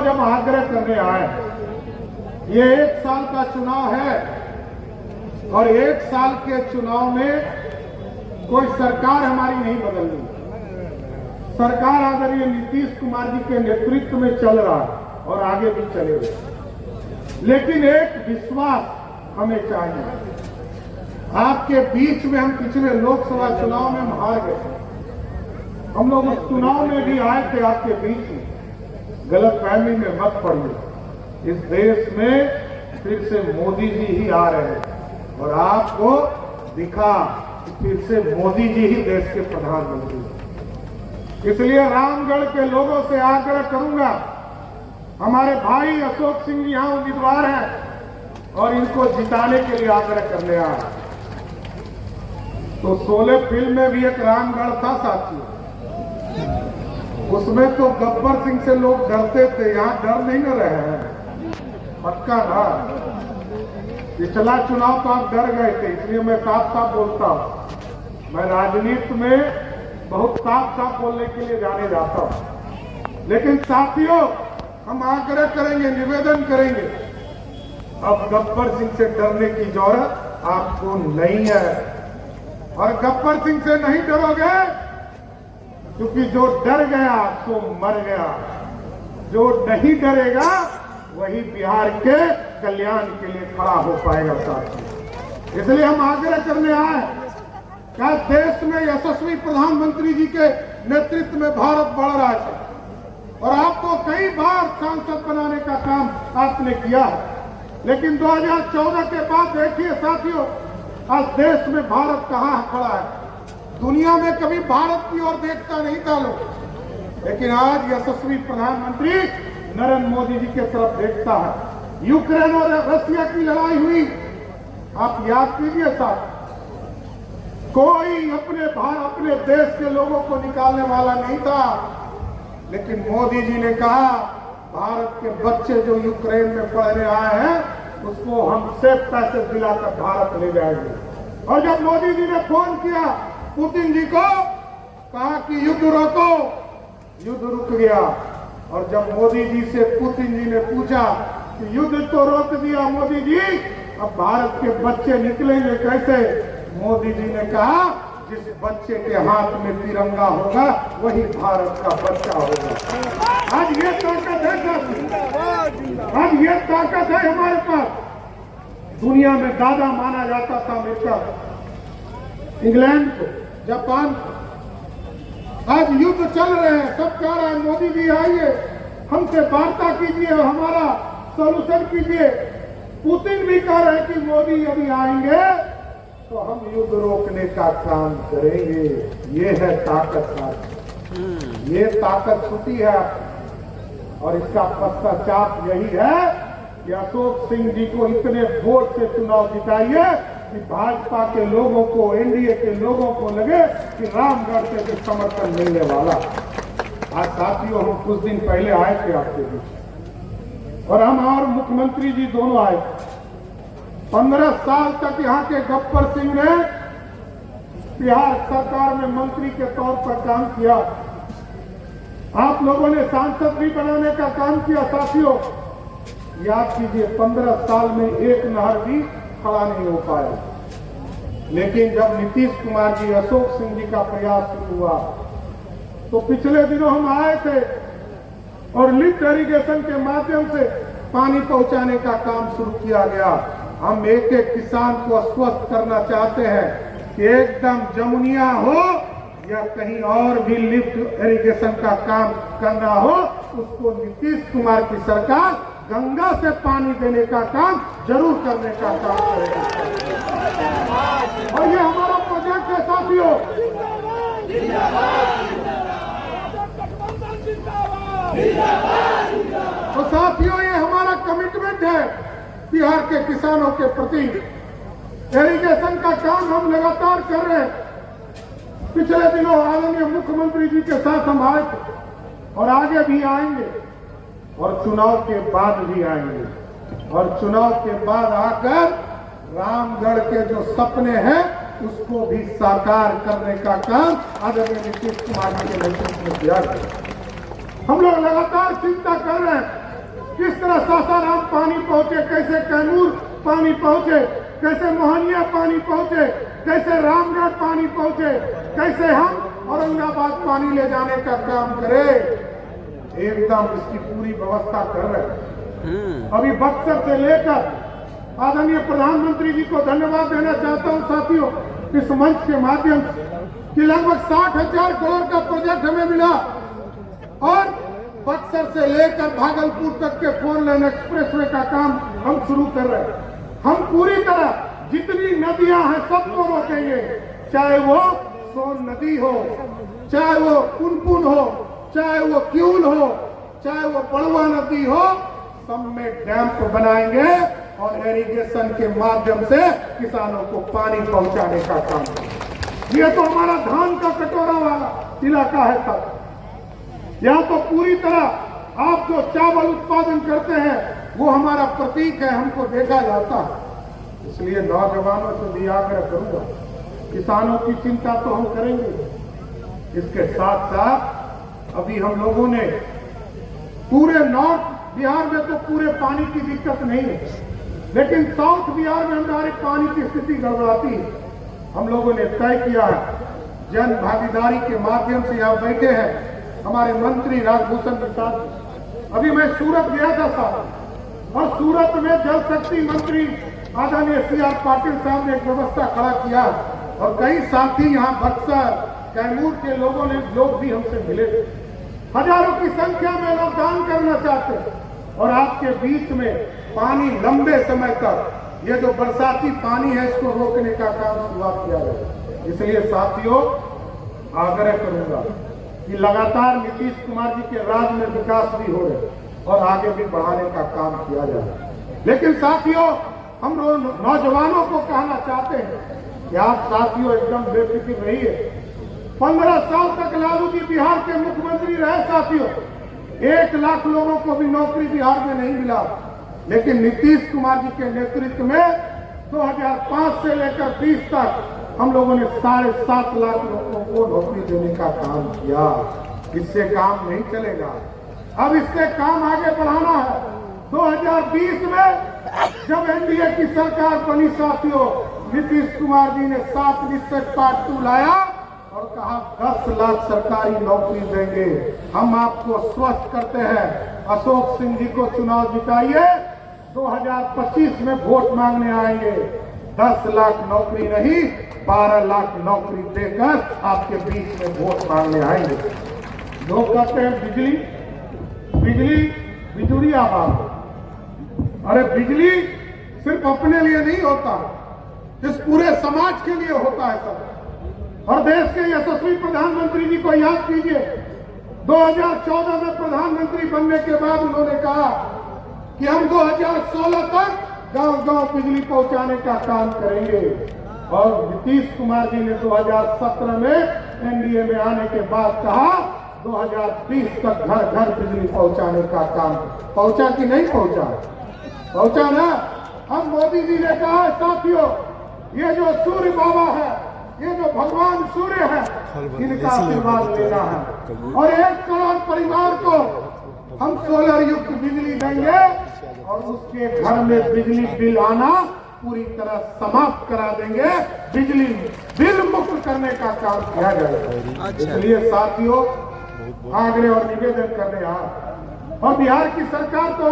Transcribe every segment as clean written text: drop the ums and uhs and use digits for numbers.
जब आग्रह करने आए, ये 1 साल का चुनाव है और 1 साल के चुनाव में कोई सरकार हमारी नहीं बदलनी। सरकार आदरणीय नीतीश कुमार जी के नेतृत्व में चल रहा है और आगे भी चलेगा, लेकिन एक विश्वास हमें चाहिए। आपके बीच में हम पिछले लोकसभा चुनाव में हार गए, हम लोग उस चुनाव में भी आए थे आपके बीच में, गलतफहमी में मत पड़िए। इस देश में फिर से मोदी जी ही आ रहे हैं और आपको दिखा कि फिर से मोदी जी ही देश के प्रधानमंत्री हैं। इसलिए रामगढ़ के लोगों से आग्रह करूंगा, हमारे भाई अशोक सिंह जी यहां उम्मीदवार हैं और इनको जिताने के लिए आग्रह करने आए। तो 16 फिल्म में भी एक रामगढ़ था साथियों, उसमें तो गब्बर सिंह से लोग डरते थे, यहां डर नहीं न रहे हैं, पक्का ना। पिछला चुनाव तो आप डर गए थे, इसलिए मैं साफ साफ बोलता हूं। मैं राजनीति में बहुत साफ साफ बोलने के लिए जाने जाता हूं, लेकिन साथियों हम आग्रह करेंगे, निवेदन करेंगे, अब गब्बर सिंह से डरने की जरूरत आपको नहीं है। और गब्बर सिंह से नहीं डरोगे, क्योंकि जो डर गया तो मर गया, जो नहीं डरेगा वही बिहार के कल्याण के लिए खड़ा हो पाएगा साथियों। इसलिए हम आग्रह करने आए, क्या देश में यशस्वी प्रधानमंत्री जी के नेतृत्व में भारत बढ़ रहा है और आपको कई बार सांसद बनाने का काम आपने किया है, लेकिन 2014 के बाद देखिए साथियों, आज देश में भारत कहां खड़ा है। दुनिया में कभी भारत की ओर देखता नहीं था लोग, लेकिन आज यशस्वी प्रधानमंत्री नरेंद्र मोदी जी की तरफ देखता है। यूक्रेन और रशिया की लड़ाई हुई, आप याद कीजिए साहब, कोई अपने देश के लोगों को निकालने वाला नहीं था, लेकिन मोदी जी ने कहा भारत के बच्चे जो यूक्रेन में पढ़ने आए हैं उसको हम सिर्फ पैसे दिलाकर भारत ले जाएंगे। और जब मोदी जी ने फोन किया पुतिन जी को, कहा कि युद्ध रोको, युद्ध रुक गया। और जब मोदी जी से पुतिन जी ने पूछा कि युद्ध तो रोक दिया मोदी जी, अब भारत के बच्चे निकलेंगे कैसे, मोदी जी ने कहा जिस बच्चे के हाथ में तिरंगा होगा वही भारत का बच्चा होगा। आज ये ताकत है साथी, आज ये ताकत है हमारे पास। दुनिया में दादा माना जाता था अमेरिका, इंग्लैंड को, जापान को। आज युद्ध चल रहे हैं, सब कह रहे हैं मोदी जी आइए, हमसे वार्ता कीजिए, हमारा सॉल्यूशन कीजिए। पुतिन भी कह रहे हैं कि मोदी यदि आएंगे तो हम युद्ध रोकने का काम करेंगे। ये है ताकत साथ, ये ताकत छुटी है और इसका पश्चाताप यही है कि अशोक सिंह जी को इतने वोट से चुनाव जिताइए कि भाजपा के लोगों को, एनडीए के लोगों को लगे कि रामगढ़ से भी समर्थन मिलने वाला। आज साथियों हम कुछ दिन पहले आए थे आपके बीच और हम और मुख्यमंत्री जी दोनों आए। 15 साल तक यहाँ के गब्बर सिंह ने बिहार सरकार में मंत्री के तौर पर काम किया। आप लोगों ने सांसद भी बनाने का काम किया साथियों। याद कीजिए 15 साल में एक नहर भी खड़ा नहीं हो पाया, लेकिन जब नीतीश कुमार जी, अशोक सिंह जी का प्रयास शुरू हुआ तो पिछले दिनों हम आए थे और लिफ्ट इरिगेशन के माध्यम से पानी पहुंचाने का काम शुरू किया गया। हम एक एक किसान को आश्वस्त करना चाहते हैं कि एकदम जमुनिया हो या कहीं और भी लिफ्ट इरिगेशन का काम करना हो, उसको नीतीश कुमार की सरकार गंगा से पानी देने का काम जरूर करने का काम करेगी। और ये हमारा प्रोजेक्ट है साथियों। तो साथियों ये हमारा कमिटमेंट है बिहार के किसानों के प्रति। इरिगेशन का काम हम लगातार कर रहे हैं। पिछले दिनों आदरणीय मुख्यमंत्री जी के साथ हम आए थे और आगे भी आएंगे और चुनाव के बाद भी आएंगे और चुनाव के बाद आकर रामगढ़ के जो सपने हैं उसको भी साकार करने का काम आदरणीय नीतीश कुमार जी के नेतृत्व में किया गया। हम लोग लगातार चिंता कर रहे हैं किस तरह सासाराम पानी पहुंचे, कैसे कैमूर पानी पहुंचे, कैसे मोहनिया पानी पहुंचे, कैसे रामगढ़ पानी पहुंचे, कैसे हम औरंगाबाद पानी ले जाने का काम करें, एकदम इसकी पूरी व्यवस्था कर रहे हैं। अभी बक्सर से लेकर आदरणीय प्रधानमंत्री जी को धन्यवाद देना चाहता हूं साथियों इस मंच के माध्यम से कि लगभग 60,000 करोड़ का प्रोजेक्ट हमें मिला और बक्सर से लेकर भागलपुर तक के 4 लेन एक्सप्रेसवे का काम हम शुरू कर रहे हैं। हम पूरी तरह जितनी नदियां हैं सबको रोकेंगे, चाहे वो सोन नदी हो, चाहे वो पुनपुन हो, चाहे वो क्यूल हो, चाहे वो बड़ुआ नदी हो, सब में डैम बनाएंगे और इरिगेशन के माध्यम से किसानों को पानी पहुंचाने का काम करेंगे। ये तो हमारा धान का कटोरा वाला इलाका है सब। यहाँ तो पूरी तरह आप जो चावल उत्पादन करते हैं वो हमारा प्रतीक है, हमको देखा जाता है। इसलिए नौजवानों से भी आग्रह करूंगा, किसानों की चिंता तो हम करेंगे, इसके साथ साथ अभी हम लोगों ने पूरे नॉर्थ बिहार में तो पूरे पानी की दिक्कत नहीं है, लेकिन साउथ बिहार में हमारे पानी की स्थिति गड़बड़ाती है। हम लोगों ने तय किया है, जन भागीदारी के माध्यम से यहाँ बैठे हैं हमारे मंत्री राजभूषण प्रसाद। अभी मैं सूरत गया था साहब, और सूरत में जल शक्ति मंत्री आदरणीय CR पाटिल साहब ने एक व्यवस्था खड़ा किया और कई साथी यहाँ बक्सर कैमूर के लोग भी हमसे मिले। हजारों की संख्या में लोग दान करना चाहते हैं और आपके बीच में पानी लंबे समय तक ये जो बरसाती पानी है इसको रोकने का काम शुरुआत किया जाए। इसलिए साथियों आग्रह करूंगा कि लगातार नीतीश कुमार जी के राज में विकास भी हो रहे और आगे भी बढ़ाने का काम किया जाए। लेकिन साथियों हम नौजवानों को कहना चाहते हैं कि आप साथियों एकदम बेफिक्र रहिए। 15 साल तक लालू जी बिहार के मुख्यमंत्री रहे साथियों, 1 लाख लोगों को भी नौकरी बिहार में नहीं मिला। लेकिन नीतीश कुमार जी के नेतृत्व में 2005 से लेकर 20 तक हम लोगों ने 7.5 लाख लोगों को नौकरी देने का काम किया। इससे काम नहीं चलेगा, अब इससे काम आगे बढ़ाना है। 2020 में जब एनडीए की सरकार बनी साथियों, नीतीश कुमार जी ने 7 निश्चय पार्ट 2 लाया और कहा 10 लाख सरकारी नौकरी देंगे। हम आपको स्वस्थ करते हैं, अशोक सिंह जी को चुनाव जिताइए, 2025 में वोट मांगने आएंगे। 10 लाख नौकरी नहीं 12 लाख नौकरी देकर आपके बीच में वोट मांगने आएंगे। लोग कहते हैं बिजली बिजली बिजुरी आवाज, अरे बिजली सिर्फ अपने लिए नहीं होता, इस पूरे समाज के लिए होता है सब। और देश के यशस्वी प्रधानमंत्री जी को याद कीजिए, 2014 में प्रधानमंत्री बनने के बाद उन्होंने कहा कि हम 2016 तक गांव-गांव बिजली पहुंचाने का काम करेंगे। और नीतीश कुमार जी ने 2017 में एनडीए में आने के बाद कहा 2020 तक घर घर बिजली पहुंचाने का काम। पहुंचा कि नहीं पहुंचा? पहुंचा ना। अब मोदी जी ने कहा साथियों, ये जो सूर्य बाबा है, ये जो भगवान सूर्य है, इनका आशीर्वाद लेना है और 1 करोड़ परिवार को हम सोलर युक्त बिजली देंगे और उसके घर में बिजली बिल आना पूरी तरह समाप्त करा देंगे। बिजली बिल मुक्त करने का काम किया जाएगा। इसलिए साथियों आग्रह और निवेदन करने और बिहार की सरकार तो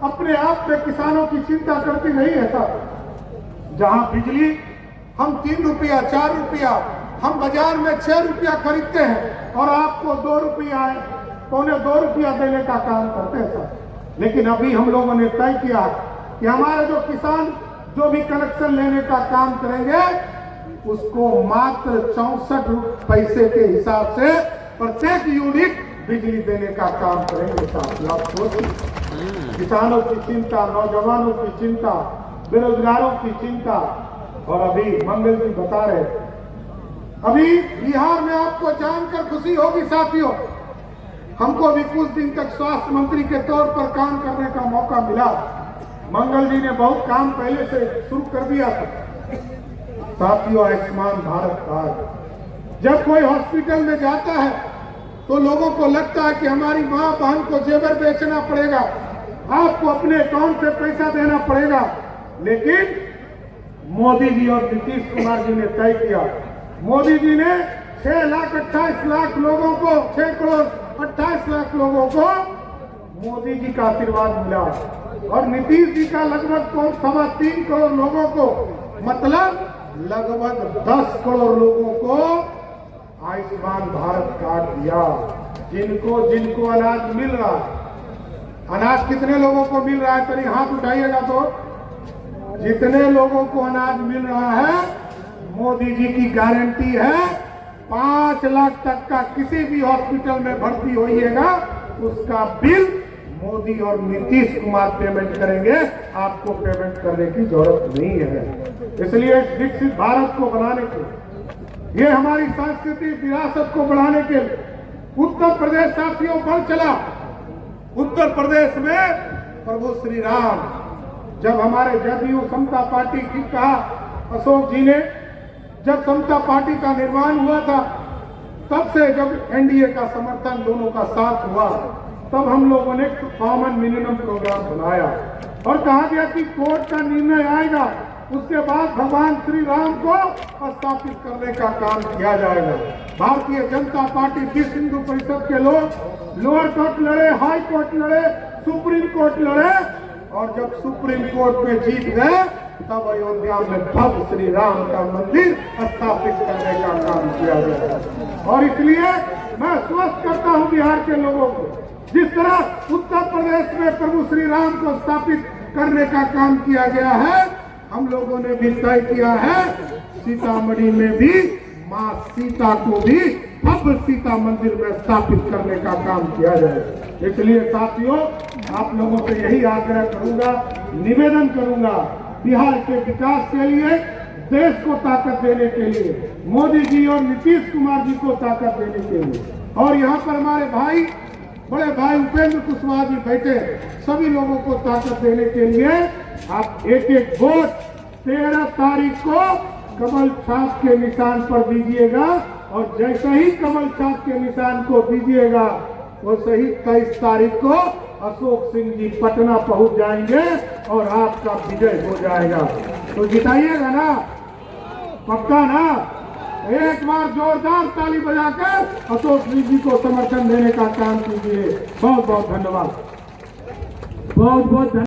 अपने आप में किसानों की चिंता करती नहीं है साहब। जहां बिजली हम 3 रुपया 4 रुपया हम बाजार में 6 रुपया खरीदते हैं और आपको 2 रुपया 2.25 रुपया देने का काम करते हैं साहब। लेकिन अभी हम लोगों ने तय किया कि हमारे जो किसान जो भी कनेक्शन लेने का काम करेंगे उसको मात्र 64 पैसे के हिसाब से प्रत्येक यूनिट बिजली देने का काम करेंगे साहब। आप सोचिए, किसानों की चिंता, नौजवानों की चिंता, बेरोजगारों की चिंता। और अभी मंगल जी बता रहे, अभी बिहार में आपको जानकर खुशी होगी साथियों, हमको भी कुछ दिन तक स्वास्थ्य मंत्री के तौर पर काम करने का मौका मिला। मंगल जी ने बहुत काम पहले से शुरू कर दिया था साथियों। आयुष्मान भारत कार्ड, जब कोई हॉस्पिटल में जाता है तो लोगों को लगता है कि हमारी माँ बहन को जेवर बेचना पड़ेगा, आपको अपने अकाउंट से पैसा देना पड़ेगा। लेकिन मोदी जी और नीतीश कुमार जी ने तय किया। मोदी जी ने 6,28,00,000 लोगों को, 6,28,00,000 लोगों को मोदी जी का आशीर्वाद मिला और नीतीश जी का लगभग 3.25 करोड़ लोगों को, मतलब लगभग 10 करोड़ लोगों को आयुष्मान भारत कार्ड दिया। जिनको अनाज मिल रहा है, अनाज कितने लोगों को मिल रहा है? तनी हाथ उठाइएगा तो। जितने लोगों को अनाज मिल रहा है, मोदी जी की गारंटी है 5 लाख तक का किसी भी हॉस्पिटल में भर्ती होइएगा, उसका बिल मोदी और नीतीश कुमार पेमेंट करेंगे। आपको पेमेंट करने की जरूरत नहीं है। इसलिए विकसित भारत को बनाने के, ये हमारी सांस्कृतिक विरासत को बढ़ाने के लिए उत्तर प्रदेश साथियों बढ़ चला। उत्तर प्रदेश में प्रभु श्री राम, जब हमारे जदयू समता पार्टी की कहा, अशोक जी ने जब समता पार्टी का निर्माण हुआ था, तब से जब एनडीए का समर्थन दोनों का साथ हुआ, तब हम लोगों ने कॉमन मिनिमम प्रोग्राम बनाया और कहा गया कि कोर्ट का निर्णय आएगा, उसके बाद भगवान श्री राम को स्थापित करने का काम किया जाएगा। भारतीय जनता पार्टी विश्व हिंदू परिषद के लोग लोअर कोर्ट लड़े, हाई कोर्ट लड़े, सुप्रीम कोर्ट लड़े और जब सुप्रीम कोर्ट में जीत गए, तब अयोध्या में भव्य श्री राम का मंदिर स्थापित करने का काम किया गया। और इसलिए मैं स्वस्थ करता हूं बिहार के लोगों को, जिस तरह उत्तर प्रदेश में प्रभु श्री राम को स्थापित करने का काम किया गया है, हम लोगों ने भी तय किया है सीतामढ़ी में भी मां सीता को भी भव्य सीता मंदिर में स्थापित करने का काम किया जाए। इसलिए साथियों, आप लोगों से यही आग्रह करूंगा, निवेदन करूंगा, बिहार के विकास के लिए, देश को ताकत देने के लिए, मोदी जी और नीतीश कुमार जी को ताकत देने के लिए, और यहाँ पर हमारे भाई, बड़े भाई उपेंद्र कुशवाहा जी बैठे, सभी लोगों को ताकत देने के लिए आप एक वोट 13 तारीख को कमल छाप के निशान पर दीजिएगा और जैसे ही कमल छाप के निशान को दीजिएगा, वैसे ही 23 तारीख को अशोक सिंह जी पटना पहुंच जाएंगे और आपका विजय हो जाएगा। तो जिताइएगा ना, पक्का ना? एक बार जोरदार ताली बजाकर अशोक सिंह जी को समर्थन देने का काम कीजिए। बहुत बहुत धन्यवाद। बहुत बहुत